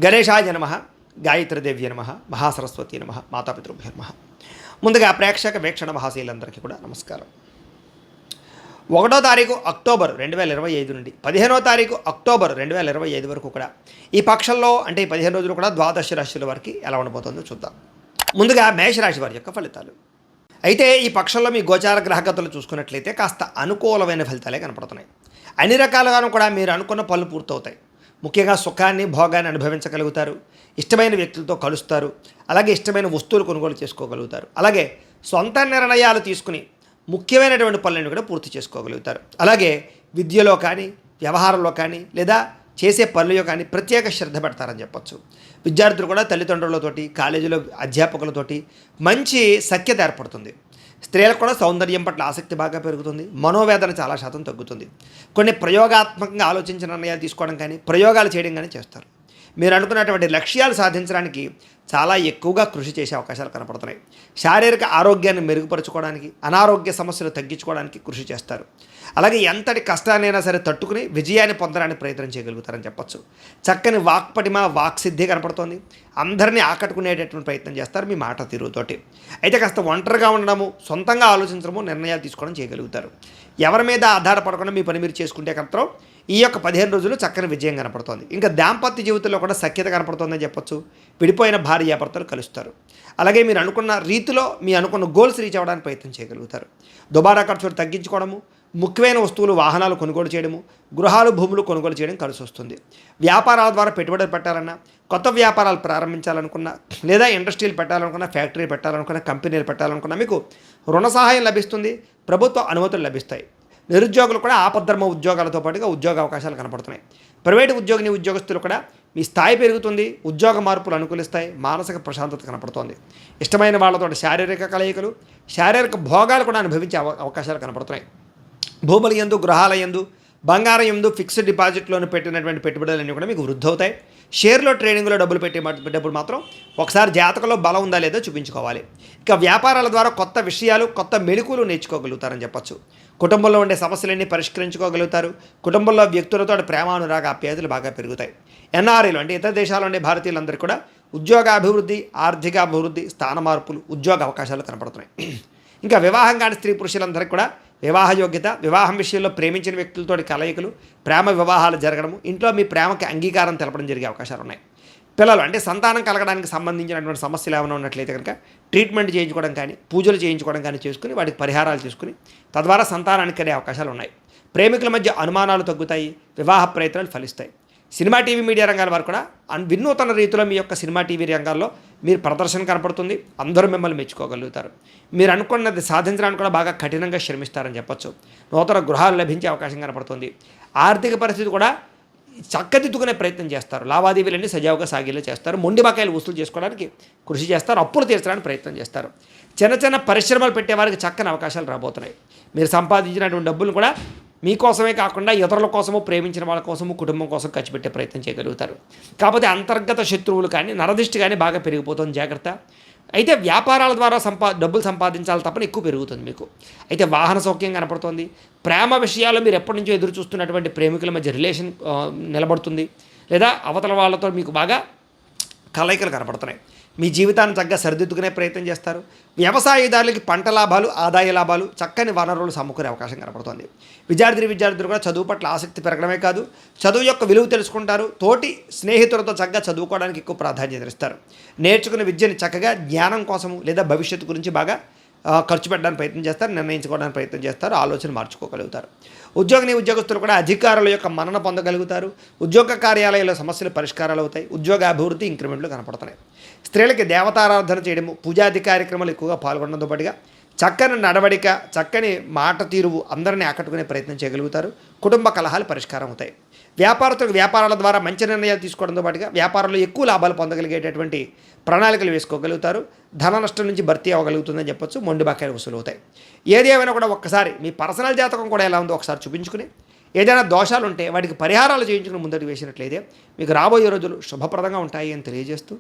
గణేశాయ నమః, గాయత్రీదేవ్య నమః, మహాసరస్వతి నమః, మాతాపితృభ్యో నమః. ముందుగా ప్రేక్షక వీక్షణ మహాశీలందరికీ కూడా నమస్కారం. 1వ తారీఖు అక్టోబర్ 2025 నుండి 15వ తారీఖు అక్టోబర్ 2025 వరకు కూడా ఈ పక్షంలో అంటే ఈ 15 రోజులు కూడా ద్వాదశ రాశుల వారికి ఎలా ఉండబోతుందో చూద్దాం. ముందుగా మేషరాశి వారి యొక్క ఫలితాలు. అయితే ఈ పక్షంలో మీ గోచార గ్రహగతులు చూసుకున్నట్లయితే కాస్త అనుకూలమైన ఫలితాలే కనపడుతున్నాయి. అన్ని రకాలుగాను కూడా మీరు అనుకున్న పనులు పూర్తవుతాయి. ముఖ్యంగా సుఖాన్ని భోగాన్ని అనుభవించగలుగుతారు. ఇష్టమైన వ్యక్తులతో కలుస్తారు. అలాగే ఇష్టమైన వస్తువులు కొనుగోలు చేసుకోగలుగుతారు. అలాగే సొంత నిర్ణయాలు తీసుకుని ముఖ్యమైనటువంటి పనులను కూడా పూర్తి చేసుకోగలుగుతారు. అలాగే విద్యలో కానీ వ్యవహారంలో కానీ లేదా చేసే పనులలో కానీ ప్రత్యేక శ్రద్ధ పెడతారని చెప్పొచ్చు. విద్యార్థులు కూడా తల్లిదండ్రులతోటి కాలేజీలో అధ్యాపకులతోటి మంచి సఖ్యత ఏర్పడుతుంది. స్త్రీలకు కూడా సౌందర్యం పట్ల ఆసక్తి బాగా పెరుగుతుంది. మనోవేదన చాలా శాతం తగ్గుతుంది. కొన్ని ప్రయోగాత్మకంగా ఆలోచించిన నిర్ణయాలు తీసుకోవడం కానీ ప్రయోగాలు చేయడం కానీ చేస్తారు. మీరు అనుకున్నటువంటి లక్ష్యాలు సాధించడానికి చాలా ఎక్కువగా కృషి చేసే అవకాశాలు కనపడుతున్నాయి. శారీరక ఆరోగ్యాన్ని మెరుగుపరచుకోవడానికి అనారోగ్య సమస్యలు తగ్గించుకోవడానికి కృషి చేస్తారు. అలాగే ఎంతటి కష్టాన్నైనా సరే తట్టుకుని విజయాన్ని పొందడానికి ప్రయత్నం చేయగలుగుతారని చెప్పొచ్చు. చక్కని వాక్పటిమ వాక్సిద్ధి కనపడుతోంది. అందరినీ ఆకట్టుకునేటటువంటి ప్రయత్నం చేస్తారు మీ మాట తీరుతోటి. అయితే కాస్త ఒంటరిగా ఉండడము, సొంతంగా ఆలోచించడము, నిర్ణయాలు తీసుకోవడం చేయగలుగుతారు. ఎవరి మీద ఆధారపడకుండా మీ పని మీరు చేసుకుంటే మాత్రం ఈ యొక్క 15 రోజులు చక్కని విజయం కనపడుతోంది. ఇంకా దాంపత్య జీవితంలో కూడా సఖ్యత కనపడుతోందని చెప్పొచ్చు. విడిపోయిన భార్యాభర్తలు కలుస్తారు. అలాగే మీరు అనుకున్న రీతిలో మీ అనుకున్న గోల్స్ రీచ్ అవ్వడానికి ప్రయత్నం చేయగలుగుతారు. దుబారా ఖర్చులు తగ్గించుకోవడము, ముఖ్యమైన వస్తువులు వాహనాలు కొనుగోలు చేయడము, గృహాలు భూములు కొనుగోలు చేయడం కలిసి వస్తుంది. వ్యాపారాల ద్వారా పెట్టుబడులు పెట్టాలన్నా, కొత్త వ్యాపారాలు ప్రారంభించాలనుకున్నా, లేదా ఇండస్ట్రీలు పెట్టాలనుకున్నా, ఫ్యాక్టరీ పెట్టాలనుకున్నా, కంపెనీలు పెట్టాలనుకున్నా మీకు రుణ సహాయం లభిస్తుంది. ప్రభుత్వ అనుమతులు లభిస్తాయి. నిరుద్యోగులు కూడా ఆపద్ధర్మ ఉద్యోగాలతో పాటుగా ఉద్యోగ అవకాశాలు కనపడుతున్నాయి. ప్రైవేటు ఉద్యోగస్తులు కూడా మీ స్థాయి పెరుగుతుంది. ఉద్యోగ మార్పులు అనుకూలిస్తాయి. మానసిక ప్రశాంతత కనపడుతోంది. ఇష్టమైన వాళ్ళతో శారీరక కలయికలు, శారీరక భోగాలు కూడా అనుభవించే అవకాశాలు కనపడుతున్నాయి. భూముల యందు, గృహాల యందు, బంగారం యందు, ఫిక్స్డ్ డిపాజిట్లోని పెట్టినటువంటి పెట్టుబడులన్నీ కూడా మీకు వృద్ధి అవుతాయి. షేర్లో ట్రేడింగ్లో డబ్బులు పెట్టేటప్పుడు మాత్రం ఒకసారి జాతకంలో బలం ఉందా లేదో చూపించుకోవాలి. ఇక వ్యాపారాల ద్వారా కొత్త విషయాలు, కొత్త మెళుకులు నేర్చుకోగలుగుతారని చెప్పొచ్చు. కుటుంబంలో ఉండే సమస్యలన్నీ పరిష్కరించుకోగలుగుతారు. కుటుంబంలో వ్యక్తులతో ప్రేమానురాగ ఆప్యాయతలు బాగా పెరుగుతాయి. ఎన్ఆర్ఐలు అంటే ఇతర దేశాల్లో ఉండే భారతీయులందరూ కూడా ఉద్యోగాభివృద్ధి, ఆర్థిక అభివృద్ధి, స్థాన మార్పులు, ఉద్యోగ అవకాశాలు కనపడుతున్నాయి. ఇంకా వివాహం కాని స్త్రీ పురుషులందరికీ కూడా వివాహ యోగ్యత, వివాహం విషయంలో ప్రేమించిన వ్యక్తులతో కలయికలు, ప్రేమ వివాహాలు జరగడము, ఇంట్లో మీ ప్రేమకి అంగీకారం తెలపడం జరిగే అవకాశాలు ఉన్నాయి. పిల్లలు అంటే సంతానం కలగడానికి సంబంధించినటువంటి సమస్యలు ఏమైనా ఉన్నట్లయితే కనుక ట్రీట్మెంట్ చేయించుకోవడం కానీ, పూజలు చేయించుకోవడం కానీ చేసుకుని వాటికి పరిహారాలు చేసుకుని తద్వారా సంతానానికి కలిగే అవకాశాలు ఉన్నాయి. ప్రేమికుల మధ్య అనుమానాలు తగ్గుతాయి. వివాహ ప్రయత్నాలు ఫలిస్తాయి. సినిమా టీవీ మీడియా రంగాల వారు కూడా వినూతన రీతిలో మీ యొక్క సినిమా టీవీ రంగాల్లో మీరు ప్రదర్శన కనపడుతుంది. అందరూ మిమ్మల్ని మెచ్చుకోగలుగుతారు. మీరు అనుకున్నది సాధించడానికి కూడా బాగా కఠినంగా శ్రమిస్తారని చెప్పొచ్చు. నూతన గృహాలు లభించే అవకాశం కనపడుతుంది. ఆర్థిక పరిస్థితి కూడా చక్కదిద్దుకునే ప్రయత్నం చేస్తారు. లావాదేవీలన్నీ సజావుగా సాగేలా చేస్తారు. మొండి బకాయిలు వసూలు చేసుకోవడానికి కృషి చేస్తారు. అప్పులు తీర్చడానికి ప్రయత్నం చేస్తారు. చిన్న చిన్న పరిశ్రమలు పెట్టేవారికి చక్కని అవకాశాలు రాబోతున్నాయి. మీరు సంపాదించినటువంటి డబ్బులు కూడా మీకోసమే కాకుండా ఇతరుల కోసము, ప్రేమించిన వాళ్ళ కోసము, కుటుంబం కోసం ఖర్చు పెట్టే ప్రయత్నం చేయగలుగుతారు. కాకపోతే అంతర్గత శత్రువులు కానీ, నరదిష్టి కానీ బాగా పెరిగిపోతుంది, జాగ్రత్త. అయితే వ్యాపారాల ద్వారా డబ్బులు సంపాదించాలి తప్పని ఎక్కువ పెరుగుతుంది మీకు. అయితే వాహన సౌఖ్యం కనపడుతుంది. ప్రేమ విషయాల్లో మీరు ఎప్పటి నుంచో ఎదురు చూస్తున్నటువంటి ప్రేమికుల మధ్య రిలేషన్ నిలబడుతుంది. లేదా అవతల వాళ్ళతో మీకు బాగా కలయికలు కనపడుతున్నాయి. మీ జీవితాన్ని చక్కగా సరిదిద్దుకునే ప్రయత్నం చేస్తారు. వ్యవసాయదారులకి పంట లాభాలు, ఆదాయ లాభాలు, చక్కని వనరులు సమకూరే అవకాశం కనపడుతుంది. విద్యార్థులు కూడా చదువు పట్ల ఆసక్తి పెరగడమే కాదు, చదువు యొక్క విలువ తెలుసుకుంటారు. తోటి స్నేహితులతో చక్కగా చదువుకోవడానికి ఎక్కువ ప్రాధాన్యత ఇస్తారు. నేర్చుకున్న విద్యని చక్కగా జ్ఞానం కోసము లేదా భవిష్యత్తు గురించి బాగా ఖర్చు పెట్టడానికి ప్రయత్నం చేస్తారు. నిర్ణయించుకోవడానికి ప్రయత్నం చేస్తారు. ఆలోచన మార్చుకోగలుగుతారు. ఉద్యోగస్తులు కూడా అధికారుల యొక్క మన్నన పొందగలుగుతారు. ఉద్యోగ కార్యాలయాల సమస్యలు పరిష్కారాలు అవుతాయి. ఉద్యోగ అభివృద్ధి ఇంక్రిమెంట్లు కనపడుతున్నాయి. స్త్రీలకి దేవతారాధన చేయడము, పూజాది కార్యక్రమాలు ఎక్కువగా పాల్గొనడంతో పాటుగా చక్కని నడవడిక, చక్కని మాట తీరువు అందరినీ ఆకట్టుకునే ప్రయత్నం చేయగలుగుతారు. కుటుంబ కలహాలు పరిష్కారం అవుతాయి. వ్యాపారస్తులకు వ్యాపారాల ద్వారా మంచి నిర్ణయాలు తీసుకోవడంతో పాటుగా వ్యాపారంలో ఎక్కువ లాభాలు పొందగలిగేటటువంటి ప్రణాళికలు వేసుకోగలుగుతారు. ధన నష్టం నుంచి భర్తీ అవ్వగలుగుతుందని చెప్పొచ్చు. మొండి బకాయిలు వసూలు అవుతాయి. ఏది ఏమైనా కూడా ఒక్కసారి మీ పర్సనల్ జాతకం కూడా ఎలా ఉందో ఒకసారి చూపించుకుని ఏదైనా దోషాలు ఉంటే వాటికి పరిహారాలు చేయించుకుని ముందడుగు వేసినట్లయితే మీకు రాబోయే రోజులు శుభప్రదంగా ఉంటాయి అని తెలియజేస్తూ